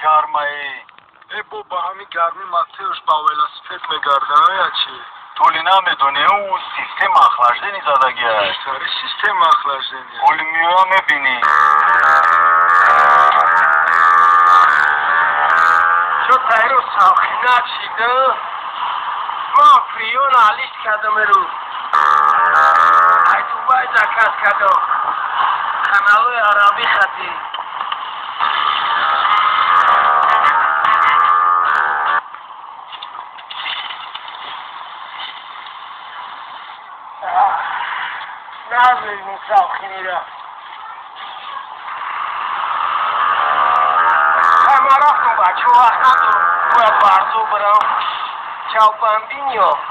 گرمایی با همین گرمی ماتهش با ولاسپد میگردن یا چی؟ تولی نمیدونی او سیستم اخلاشدنی زدگی است سر سیستم اخلاشدنی اولی میوه میبینی شو تایرو ساخینه چیده ما فریون علیش کدم رو ای دوبای زکت کدم کانالوی عربی خطی نبینی ساخینی را ما رفتم بچه وقت ندارم باید برزو برم چاو بمبینیو